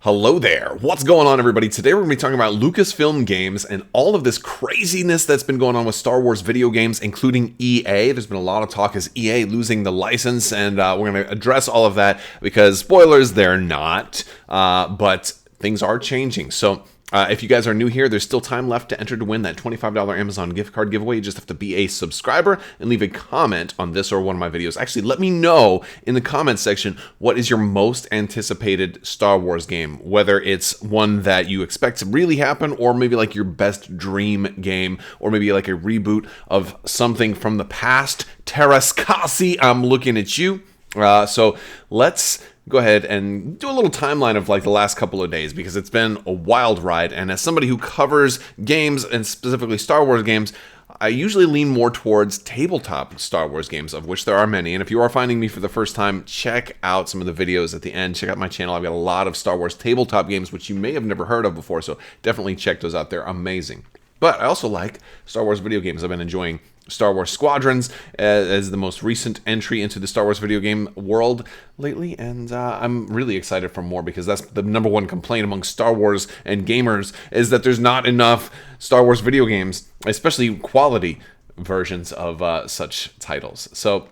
Hello there. What's going on, everybody? Today we're going to be talking about Lucasfilm Games and all of this craziness that's been going on with Star Wars video games, including EA. There's been a lot of talk as EA losing the license, and we're going to address all of that because, spoilers, they're not, but things are changing. So if you guys are new here, there's still time left to enter to win that $25 Amazon gift card giveaway. You just have to be a subscriber and leave a comment on this or one of my videos. Actually, let me know in the comment section what is your most anticipated Star Wars game, whether it's one that you expect to really happen or maybe like your best dream game or maybe like a reboot of something from the past. Terraskasi, I'm looking at you. So let's go ahead and do a little timeline of like the last couple of days because it's been a wild ride. And as somebody who covers games and specifically Star Wars games, I usually lean more towards tabletop Star Wars games, of which there are many. And if you are finding me for the first time, check out some of the videos at the end. Check out my channel. I've got a lot of Star Wars tabletop games, which you may have never heard of before. So definitely check those out. They're amazing. But I also like Star Wars video games. I've been enjoying Star Wars Squadrons as the most recent entry into the Star Wars video game world lately, and I'm really excited for more because that's the number one complaint among Star Wars and gamers is that there's not enough Star Wars video games, especially quality versions of such titles. So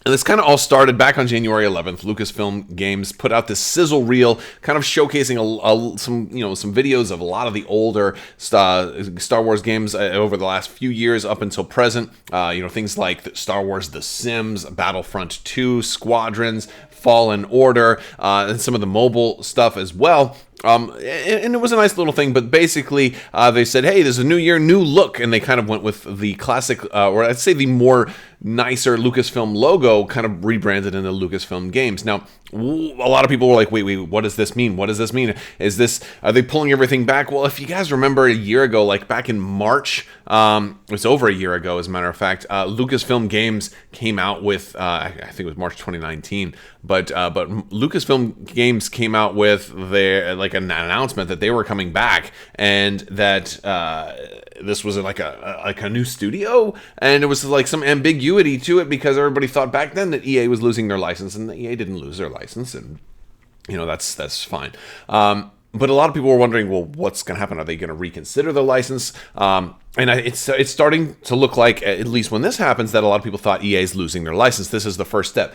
this kind of all started back on January 11th. Lucasfilm Games put out this sizzle reel, kind of showcasing some videos of a lot of the older Star Wars games over the last few years up until present. Things like Star Wars: The Sims, Battlefront 2, Squadrons, Fallen Order, and some of the mobile stuff as well. And it was a nice little thing, but basically they said, hey, there's a new year, new look, and they kind of went with the classic, or I'd say the more nicer Lucasfilm logo, kind of rebranded into Lucasfilm Games. Now, a lot of people were like, wait, what does this mean? What does this mean? Are they pulling everything back? Well, if you guys remember a year ago, like back in March, it's over a year ago, as a matter of fact, Lucasfilm Games came out with, I think it was March 2019, but Lucasfilm Games came out with their, like an announcement that they were coming back and that this was like a new studio, and it was like some ambiguity to it because everybody thought back then that EA was losing their license, and EA didn't lose their license, and that's fine. But a lot of people were wondering, well, what's going to happen? Are they going to reconsider the license? And it's starting to look like, at least when this happens, that a lot of people thought EA is losing their license. This is the first step.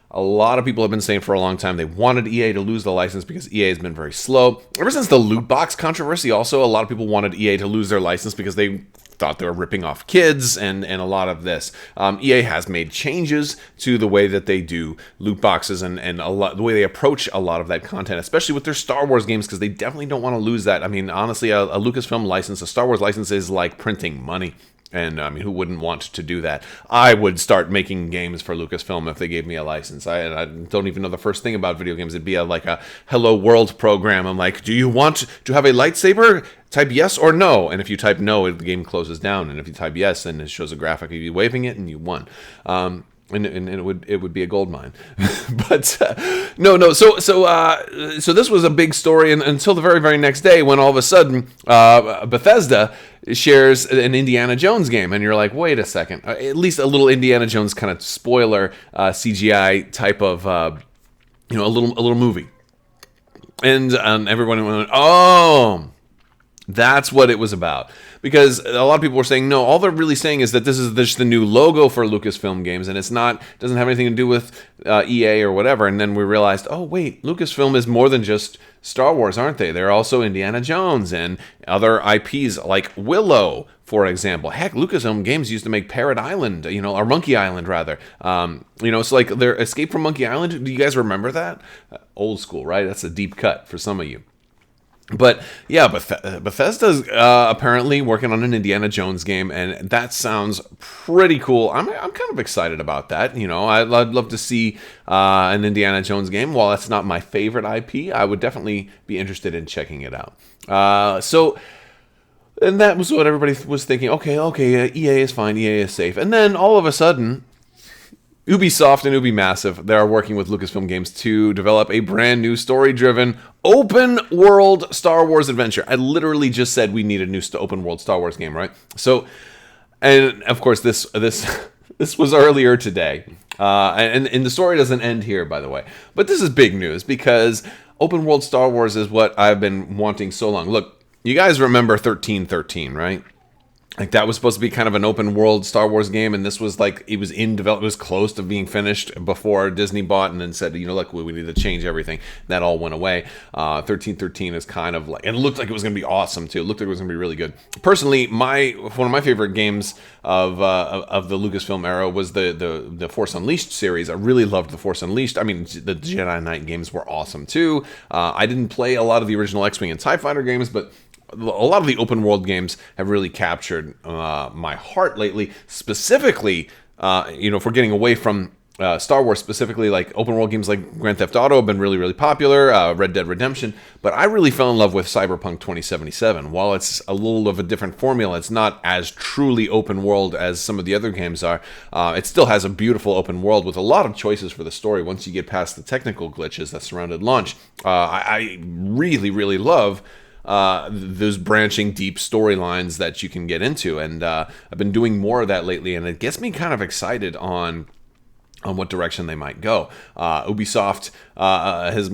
A lot of people have been saying for a long time they wanted EA to lose the license because EA has been very slow. Ever since the loot box controversy, also, a lot of people wanted EA to lose their license because they thought they were ripping off kids and a lot of this. EA has made changes to the way that they do loot boxes and the way they approach a lot of that content, especially with their Star Wars games, because they definitely don't want to lose that. I mean, honestly, a Lucasfilm license, a Star Wars license is like printing money. And I mean, who wouldn't want to do that? I would start making games for Lucasfilm if they gave me a license. I don't even know the first thing about video games. It'd be like a Hello World program. I'm like, do you want to have a lightsaber? Type yes or no. And if you type no, the game closes down. And if you type yes, then it shows a graphic of you waving it and you won. And it would be a gold mine. But no. So this was a big story until the very, very next day when all of a sudden Bethesda shares an Indiana Jones game, and you're like, wait a second, at least a little Indiana Jones kind of spoiler CGI type of a little movie, and everyone went, oh, that's what it was about. Because a lot of people were saying, no, all they're really saying is that this is just the new logo for Lucasfilm Games, and doesn't have anything to do with EA or whatever. And then we realized, oh, wait, Lucasfilm is more than just Star Wars, aren't they? They're also Indiana Jones and other IPs like Willow, for example. Heck, Lucasfilm Games used to make Parrot Island, or Monkey Island, rather. It's like their Escape from Monkey Island. Do you guys remember that? Old school, right? That's a deep cut for some of you. But yeah, Bethesda's apparently working on an Indiana Jones game, and that sounds pretty cool. I'm kind of excited about that. I'd love to see an Indiana Jones game. While that's not my favorite IP, I would definitely be interested in checking it out. And that was what everybody was thinking. Okay, EA is fine, EA is safe. And then all of a sudden, Ubisoft and Ubimassive, they are working with Lucasfilm Games to develop a brand new story-driven open-world Star Wars adventure. I literally just said we need a new open-world Star Wars game, right? So, and of course, this was earlier today. And the story doesn't end here, by the way. But this is big news because open world Star Wars is what I've been wanting so long. Look, you guys remember 1313, right? Like, that was supposed to be kind of an open world Star Wars game, and this was like, it was in development, it was close to being finished before Disney bought and then said, look, we need to change everything. That all went away. 1313 is kind of like, and it looked like it was going to be awesome too. It looked like it was going to be really good. Personally, one of my favorite games of the Lucasfilm era was the Force Unleashed series. I really loved the Force Unleashed. I mean, the Jedi Knight games were awesome too. I didn't play a lot of the original X-Wing and TIE Fighter games, but a lot of the open world games have really captured my heart lately. Specifically, if we're getting away from Star Wars, specifically, like open world games like Grand Theft Auto have been really, really popular, Red Dead Redemption, but I really fell in love with Cyberpunk 2077. While it's a little of a different formula, it's not as truly open world as some of the other games are. It still has a beautiful open world with a lot of choices for the story once you get past the technical glitches that surrounded launch. I really, really love those branching deep storylines that you can get into, and I've been doing more of that lately, and it gets me kind of excited on what direction they might go. Ubisoft has,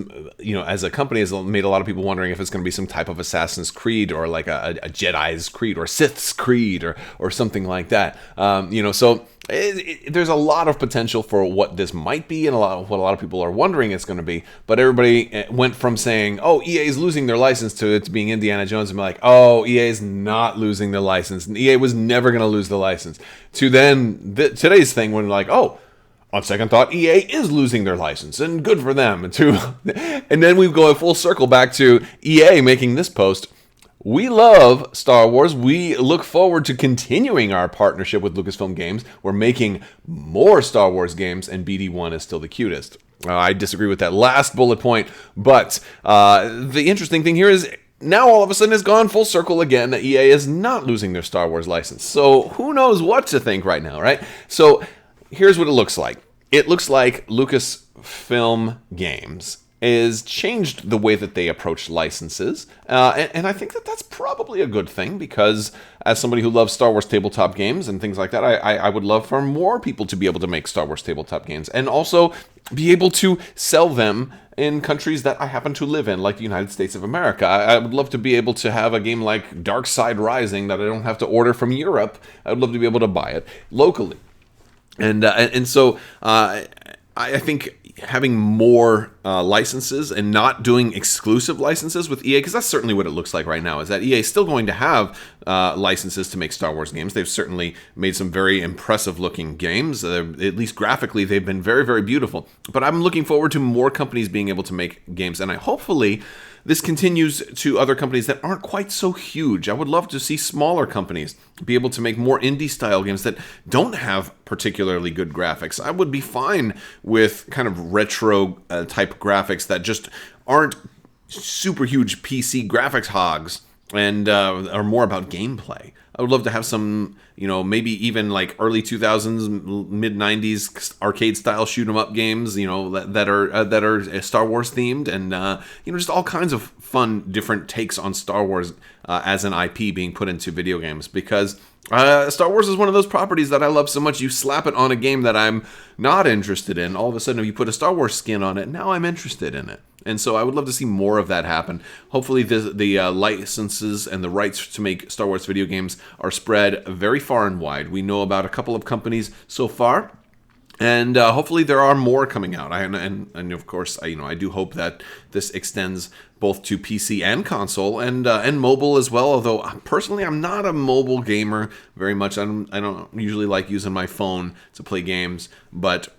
as a company, has made a lot of people wondering if it's going to be some type of Assassin's Creed or like a Jedi's Creed or Sith's Creed or something like that. So there's a lot of potential for what this might be, and what a lot of people are wondering it's going to be. But everybody went from saying, "Oh, EA is losing their license," to it being Indiana Jones, and be like, "Oh, EA is not losing their license. And EA was never going to lose the license." To then today's thing when like, "Oh, on second thought, EA is losing their license, and good for them." And then we go a full circle back to EA making this post. We love Star Wars. We look forward to continuing our partnership with Lucasfilm Games. We're making more Star Wars games, and BD1 is still the cutest. I disagree with that last bullet point, but the interesting thing here is now all of a sudden it's gone full circle again that EA is not losing their Star Wars license. So who knows what to think right now, right? So here's what it looks like. It looks like Lucasfilm Games is changed the way that they approach licenses, and I think that that's probably a good thing, because as somebody who loves Star Wars tabletop games and things like that, I would love for more people to be able to make Star Wars tabletop games, and also be able to sell them in countries that I happen to live in, like the United States of America. I would love to be able to have a game like Dark Side Rising that I don't have to order from Europe. I would love to be able to buy it locally. And so I think having more licenses and not doing exclusive licenses with EA, because that's certainly what it looks like right now, is that EA is still going to have licenses to make Star Wars games. They've certainly made some very impressive looking games. At least graphically, they've been very, very beautiful. But I'm looking forward to more companies being able to make games, and hopefully this continues to other companies that aren't quite so huge. I would love to see smaller companies be able to make more indie-style games that don't have particularly good graphics. I would be fine with kind of retro-type graphics that just aren't super huge PC graphics hogs and are more about gameplay. I would love to have some, maybe even like early 2000s, mid 90s arcade style shoot 'em up games, that are Star Wars themed, and just all kinds of fun different takes on Star Wars as an IP being put into video games, because Star Wars is one of those properties that I love so much. You slap it on a game that I'm not interested in, all of a sudden if you put a Star Wars skin on it, now I'm interested in it. And so I would love to see more of that happen. Hopefully the licenses and the rights to make Star Wars video games are spread very far and wide. We know about a couple of companies so far, and hopefully there are more coming out. And of course, I do hope that this extends both to PC and console, and mobile as well. Although personally, I'm not a mobile gamer very much. I don't usually like using my phone to play games, but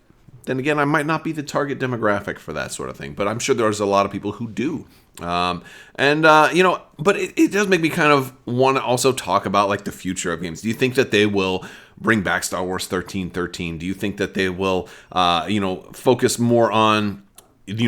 then again, I might not be the target demographic for that sort of thing, but I'm sure there's a lot of people who do. But it does make me kind of want to also talk about like the future of games. Do you think that they will bring back Star Wars 1313? Do you think that they will, focus more on,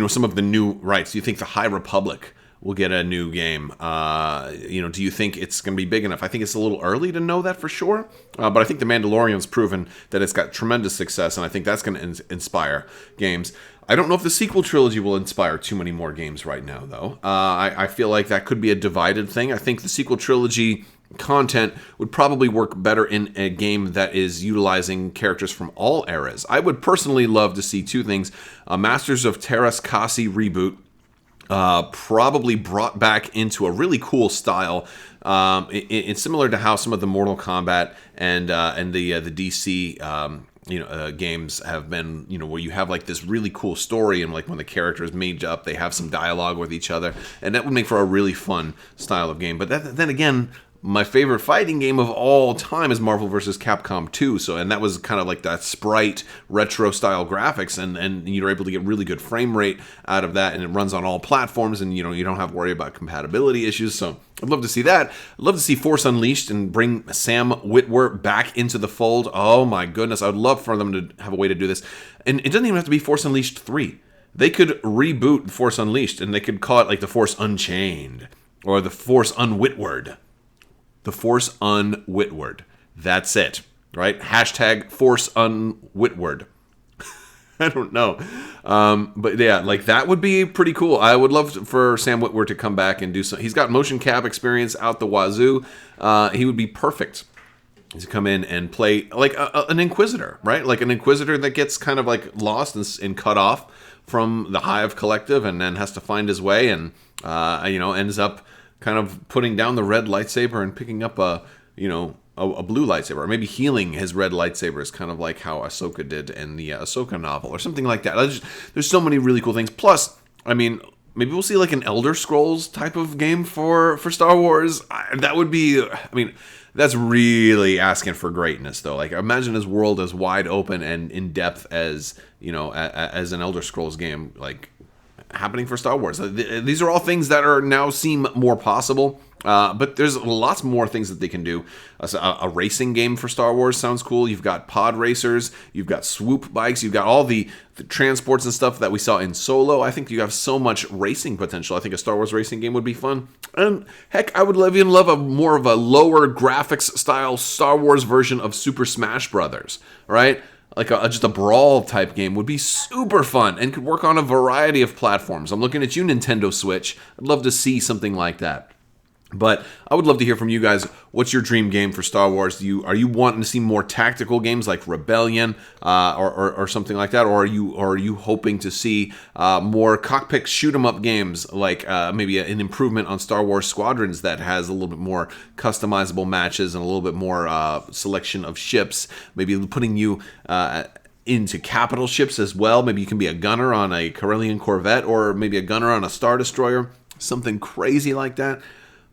some of the new rights? Do you think the High Republic will get a new game? Do you think it's going to be big enough? I think it's a little early to know that for sure, but I think The Mandalorian's proven that it's got tremendous success, and I think that's going to inspire games. I don't know if the sequel trilogy will inspire too many more games right now, though. I feel like that could be a divided thing. I think the sequel trilogy content would probably work better in a game that is utilizing characters from all eras. I would personally love to see two things: a Masters of Terras Kasi reboot, probably brought back into a really cool style. It's similar to how some of the Mortal Kombat and the DC games have been, where you have like this really cool story, and like when the characters meet up, they have some dialogue with each other, and that would make for a really fun style of game. But then again, my favorite fighting game of all time is Marvel vs. Capcom 2. And that was kind of like that sprite retro style graphics, and you're able to get really good frame rate out of that, and it runs on all platforms, and you don't have to worry about compatibility issues. So I'd love to see that. I'd love to see Force Unleashed and bring Sam Witwer back into the fold. Oh my goodness, I'd love for them to have a way to do this. And it doesn't even have to be Force Unleashed 3. They could reboot Force Unleashed, and they could call it like the Force Unchained or the Force Unwitward. The Force Unwitward. That's it, right? Hashtag Force Unwitward. I don't know. But yeah, like that would be pretty cool. I would love for Sam Witwer to come back and do some. He's got motion cap experience out the wazoo. He would be perfect to come in and play like an Inquisitor, right? Like an Inquisitor that gets kind of like lost and cut off from the Hive Collective, and then has to find his way, and ends up kind of putting down the red lightsaber and picking up a blue lightsaber, or maybe healing his red lightsabers, kind of like how Ahsoka did in the Ahsoka novel, or something like that. There's so many really cool things. Plus, I mean, maybe we'll see like an Elder Scrolls type of game for Star Wars. That would be, I mean, that's really asking for greatness, though. Like, imagine this world as wide open and in depth as as an Elder Scrolls game, like, happening for Star Wars. These are all things that are now seem more possible, but there's lots more things that they can do. A racing game for Star Wars sounds cool. You've got pod racers, you've got swoop bikes, you've got all the transports and stuff that we saw in Solo. I think you have so much racing potential. I think a Star Wars racing game would be fun. And heck, I would even love a more of a lower graphics style Star Wars version of Super Smash Brothers, right? Like just a brawl type game would be super fun and could work on a variety of platforms. I'm looking at you, Nintendo Switch. I'd love to see something like that. But I would love to hear from you guys. What's your dream game for Star Wars? Are you wanting to see more tactical games like Rebellion or something like that, or are you hoping to see more cockpit shoot 'em up games like maybe an improvement on Star Wars Squadrons that has a little bit more customizable matches and a little bit more selection of ships? Maybe putting you into capital ships as well. Maybe you can be a gunner on a Corellian Corvette, or maybe a gunner on a Star Destroyer. Something crazy like that.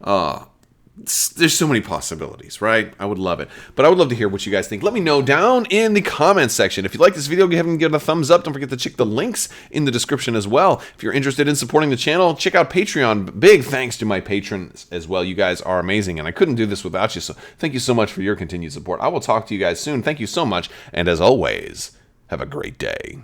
There's so many possibilities, right? I would love it. But I would love to hear what you guys think. Let me know down in the comments section. If you like this video, go ahead and give it a thumbs up. Don't forget to check the links in the description as well. If you're interested in supporting the channel, check out Patreon. Big thanks to my patrons as well. You guys are amazing, and I couldn't do this without you. So thank you so much for your continued support. I will talk to you guys soon. Thank you so much. And as always, have a great day.